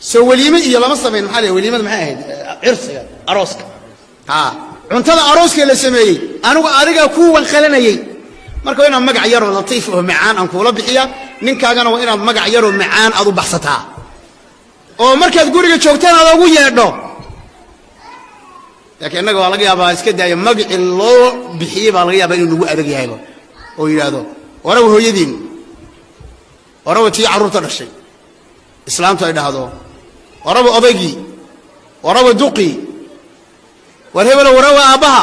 سو وليمة يلا مصطفى محلي وليمة معاه عرس أروسك cuntada arooska la sameeyay anigu adiga ku wanqalanayay marka inaan magac yar oo latiif oo macaan aan kula bixiya ninkaagana waa inaad magac yar oo macaan aad u baxsataa oo markaad guriga joogtaan aad ugu yeedho laakiin anaga waa laga yaabaa iska daaya magac loo bixiyay baa laga yaabaa inuu nagu adag yahay oo yiraahdo waraw hooyadiin waraw tii caruurta dhashay islaamtu ay dhahdo waraw odaygi waraw duqi warhebel warawa aabaha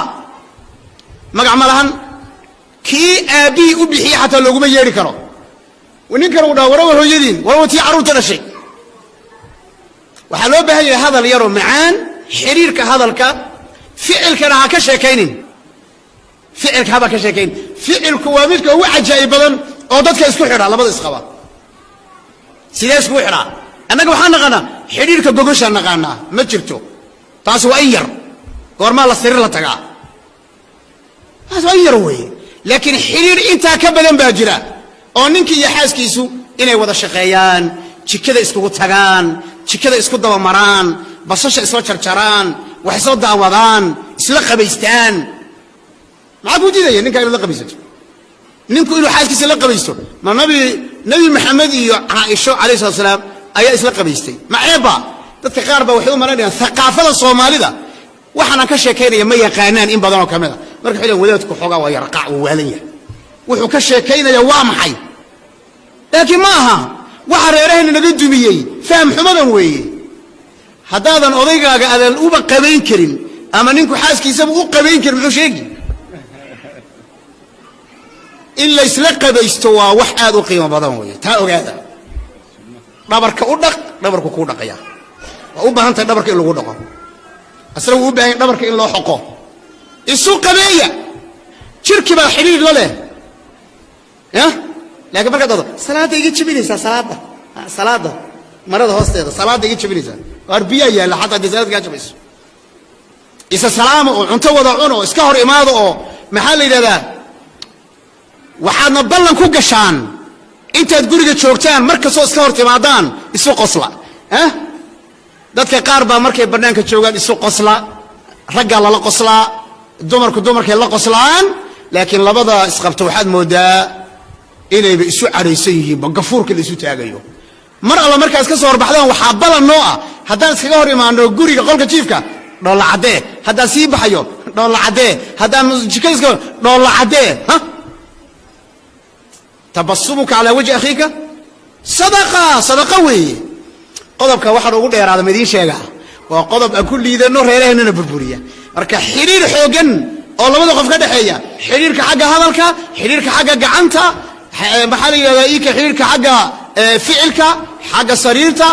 magac malahan kii aabii u bixiya xataa looguma yeeri karo ninkan uu dhaho warawa hooyadiin warawa tii caruurta dhashay waxaa loo baahan yahay hadal yaroo macaan xiriirka hadalka ficilkana ha ka sheekaynin ficilka haba ka sheekayn ficilku waa midka ugu cajaa'ib badan oo dadka isku xidha labada isqaba sidee isku xidha annaga waxaan naqaanaa xiriirka gogosha naqaanaa ma jirto taas waa in yar goorma la sariir la tagaa taas waa in yar weeye laakiin xiriir intaa ka badan baa jira oo ninkii iyo xaaskiisu inay wada shaqeeyaan jikada iskugu tagaan jikada isku daba maraan basasha isla jarjaraan wax isla daawadaan isla qabaystaan maxaa ku diidaya ninka inuu la qabaysto ninku inuu xaaskiisa la qabaysto ma nabi maxamed iyo caaisha alayhi salaam ayaa isla qabaystay ma ceeba dadka qaar baa waxay u maranayaan thaqaafada Soomaalida waxaan ka sheekeynaya ma yaqaanaan in badan oo kamida marka xilin wadaadku xogaa waa yarqac oo waalan yahay wuxuu ka sheekeynaya waa maxay laakiin ma aha waxa reeraheena naga dumiyay faham xumadan weeye hadaadan odaygaaga adan uba qabayn karin ama ninku xaaskiisa u qabayn karin wuxuu sheegi in la isla qabaysto waa wax aad u qiimo badan weeye taa ogaada dhabarka u dhaq dhabarku ku dhaqaya waa u baahan tahay dhabarka in lagu dhaqo asla uu baahan dhabarka in loo xoqo isu qabeeya jirki baa xiriir la leh laakiin marka dad salaada iga jibinaysa salaada marada hoosteeda salaada iga jibinaysa arbiya yaala hatta salaad ka jibayso isa salaamo oo cunto wada cuno iska hor imaado oo maxaa la yiraahdaa waxaadna ballan ku gashaan intaad guriga joogtaan markasoo iska hor timaadaan isu qosla dadka qaar baa markay banaanka joogaan isu qosla ragga la qosla dumarkay la qoslaan laakiin labada isqabto waxaad moodaa inay isu careysan yihiin gafuurka la isu taagayo mar alla markaas ka soo horbaxdaan waxa balan noo ah haddaan iskaga hor imaano guriga qolka jiifka dhoola cadee haddaan sii baxayo dhoola cadee haddaan jikada iska dhoola cadee tabassumuka ala wajhi akhiika sadaqa weeye qodobka waxa ugu dheeraada midii sheega waa qodob aan ku liidano reeraheena burburiya marka xiriir xoogan oo labada qof ka dhaxeeya xiriirka xagga hadalka xiriirka xagga gacanta maxaa la yiraahdaa iika xiriirka xagga ficilka xagga sariirta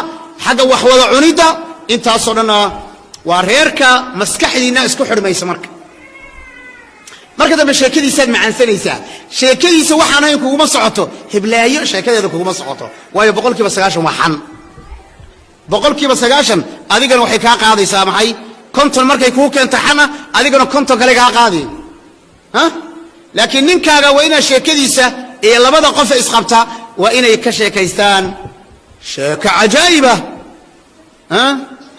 xagga wax wada cunida intaas oo dhan waa reerka maskaxdiina isku xidhmaysa marka dambe sheekadiisa macaansanaysa sheekadiisa waxaan ahayn kuuma socoto hiblaayo sheekadeeda kuuma socoto waayo 90% waa xan 90% adigana waxay ka qaadaysaa maxay konton markay ku keento xana adigana konton kale ka qaadi laakiin ninkaaga waa ina sheekadiisa ee labada qof isqabta waa inay ka sheekaystaan sheeka ajaayiba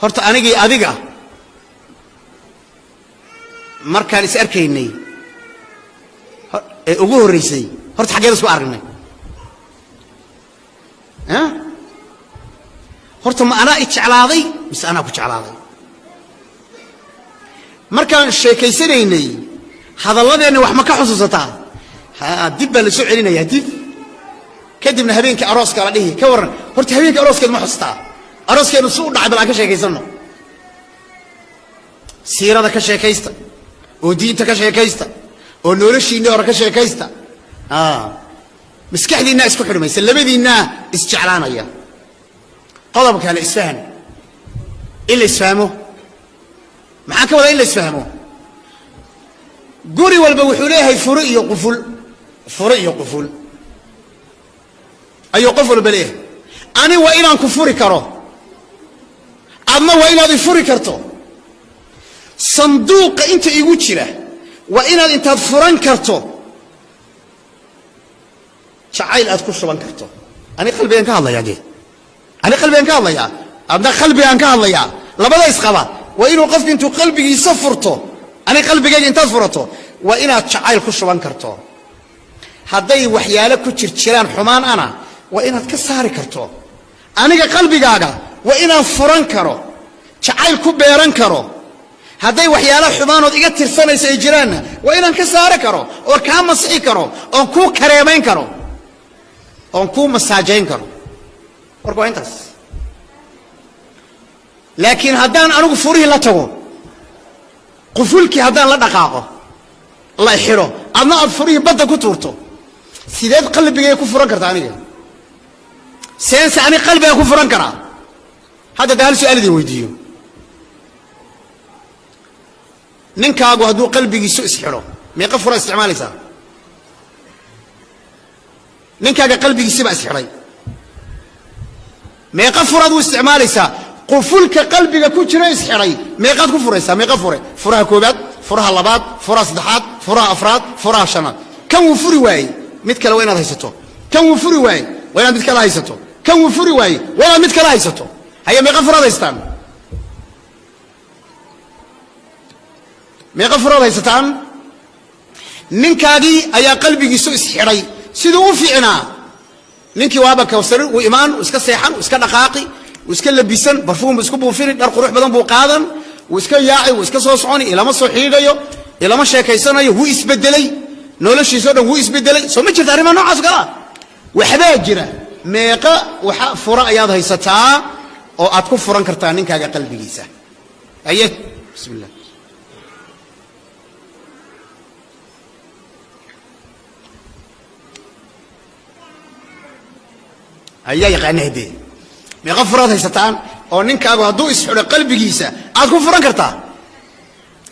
horta anigii adiga markaan is arkaynay ugu horeysay horta xageed isku aragnay horta ma ana jeclaaday mise ana ku jeclaaday markaan sheekaysanaynay hadalladeena wax ma ka xusuusataa dib baa la soo celinayaa dib kadibna habeenkii arooska la dhihi ka waran horta habeenkii arooskeed ma xusuustaa arooskeenu suu dhacay bal aan ka sheekaysano siirada ka sheekaysta oo diinta ka sheekaysta oo noloshiina hore ka sheekaysta maskaxdiina isku xidhmaysa labadiina isjeclaanaya qodobka kale isfahan ila isfahmo maxaa ka wada ila isfahmo guri walba wuxuu leeyahay furu iyo quful ayu quful baleeh ani waa inaan ku furi karo adna waa inaad furi karto sanduuqa inta igu jira waa inaad intaad furan karto jacayl aad ku shuban karto ani qalbigan ka hadlayaa أنا قلبي أنك الله يا لبدا يسقبا وإنه قفك أنتو قلبي يسفرته أنا قلبي جاي أنت سفرته وإنها تشعيل خش وانكرته هذي وحيالك كتشيران حمان أنا وإنها تكسر كرته أنا قلبي جاga وإنها فران كرو شعيل كبيران كرو هذي وحياله حمان وإيجا ترسانة سيجيران وإنها كسر كرو أو كام مسيح كرو أو كو كريمين كرو أو كو مساجين كرو أرجو أنتس لكن هذان أنا قفوري لا تقول قفولك هذان لا دقاقه الله يحيره أنا أفوري بدأ كتورته سيدات قلبي يكون فران كرتانية سينس أنا قلبي يكون فران كرا هذا ده السؤال اللي ويديه ننكاغو هدو قلبي يسوء سحره ما يقفر استعماله سا ننكاغو قلبي يسوء سحره ما يقفر هدو استعماله سا قفلك قلبي يكون شري سحره ما يقفر كفر سا ما يقفر فرها كوبات فرها لبات فرها صدحات فرها أفراد فرها شنات كم وفري واي متكلا وين هيسته كم وفري واي وين متكلا هيسته كم وفري واي وين متكلا هيسته هي ما يقفر هذا يستان ما يقفر هذا يستان ننكادي أيا قلبي يسوء سحري سيدو فينا ننكي وابك وسر وإيمان وسك سيحان وسك دقاقي وسك لبيسن برفوم وسك بوفير دار قروح بدن بوقادا وسك ياعي وسك صوصوني إلى ما صحيحيو إلى ما شاكيسانيو هو يسبدلي noloshiisa dhan wuu isbedelay soo ma jirta arrimaha noocaas kala waxbaa jira meeqa waxa fura ayaad haysataa oo aad ku furan kartaa ninkaaga qalbigiisa aye bismillah ayaa yaqaanayde meeqa furaad haysataan oo ninkaaga hadduu isxiro qalbigiisa aad ku furan kartaa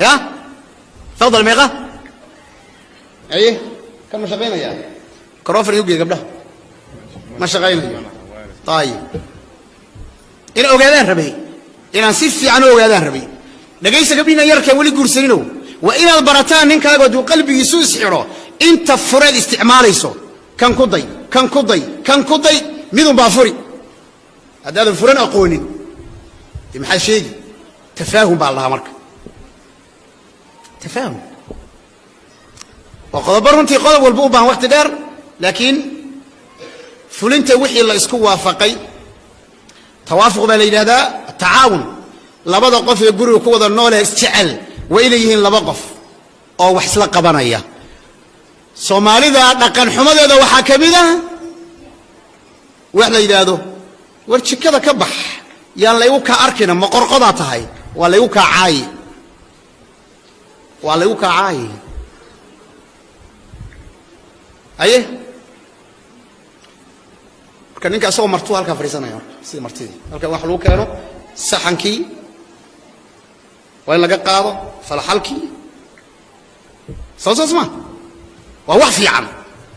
ya fadal meeqa أيه كم شقينا يا كرافر يوجي قبله ما شقينا طيب إن أوجدان ربي إن نصف عنه أوجدان ربي لقيس قبلنا يركب ولي جرسينه وإن البرتان إنك أجد قلبي يسوس حرا أنت فرد استعمال يسوع كان كضي ميدون بافوري هذا الفرن أقوني تمحى شيء تفاهم بالله مرك تفاهم وقد برنتي قلب والبوبة وقت دار لكن فلنت وحي الله اسكو وافقي توافق بين هذا التعاون لبدا قف يقولوا كودا نوله استعل وإليهن لبقف أو وحسلا قبانية سومالي ذا لكن حمد هذا وحاكمنا وإحنا إذا ورش كذا كبح يان ليوكا أركنا مقرقضات هاي ولا يوكا عاي أيه كان إنك أسوأ مرتوه هالك فريسنا يا سيد مرتدي هالك واحد لو كانوا سحنكي وين لقى قاضي فالحلكي صوص اسمه وواحد في عام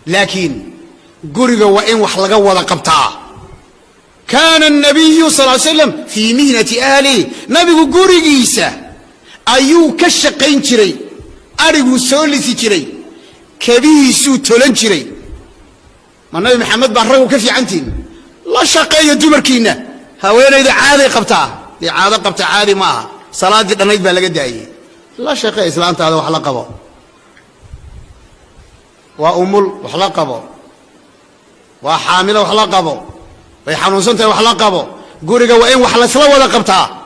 لكن قرق وإن وحلقة ولا قبطة كان النبي صلى الله عليه وسلم في مهنة أهله نبي قرقيسة أيو كشقين شري أرجو سولي شري كبيسو تولنجري ما النبي محمد بحرقه كيف عنتين لا شقية دمركينا هوين إذا عادي قبتها دي عادة قبتها عادي معها صلاة دي نيد بلقى داي لا شقية إسلام هذا وحلقه وأمل وحلقه وحاملة وحلقه ويحنوسنته وحلقه قرقه وإن وحلسلا ولا قبتها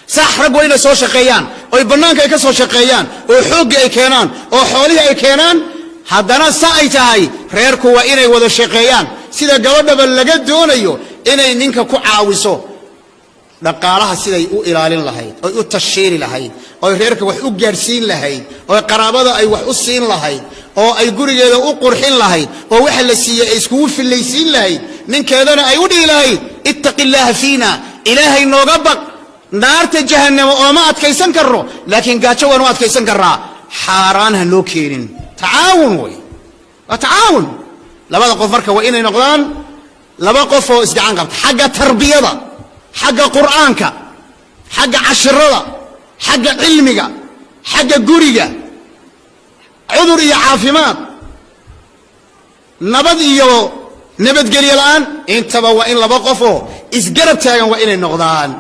صح رجوا إلى سو شقيان أو يبنانك إيك سو شقيان أو حوج أي كينان أو حولي أي كينان هذانا سايت هاي ريركو وإني وذا شقيان سيدا جواب بلجت دونيو إني نينك كعاوسو دقالها سيدا يو إلالين لهاي أو يو تشير لهاي أو ريركو وحوج جرسين لهاي أو قرابة أي وحوسين لهاي أو أي جوري أو قرحين لهاي أو وحل السيا إسكوف في الليسين لهاي نينك هذانا أيودي لهاي اتق الله فينا إلهي نوجبك نارت جهنم وما أتكيسن كرو لكن قاتشوا وما أتكيسن كرا حارانها لوكيرين تعاون وي تعاون لبا قفرك وإن نقدان لبا قفوا إسقعان قبط حق تربية حق قرآنك حق عشرة حق علمك حق قرية عذر يا عافمات نبذ إيو نبذ قليل الآن انتبه وإن لبا قفوا isgarab taagan waa inay noqdaan.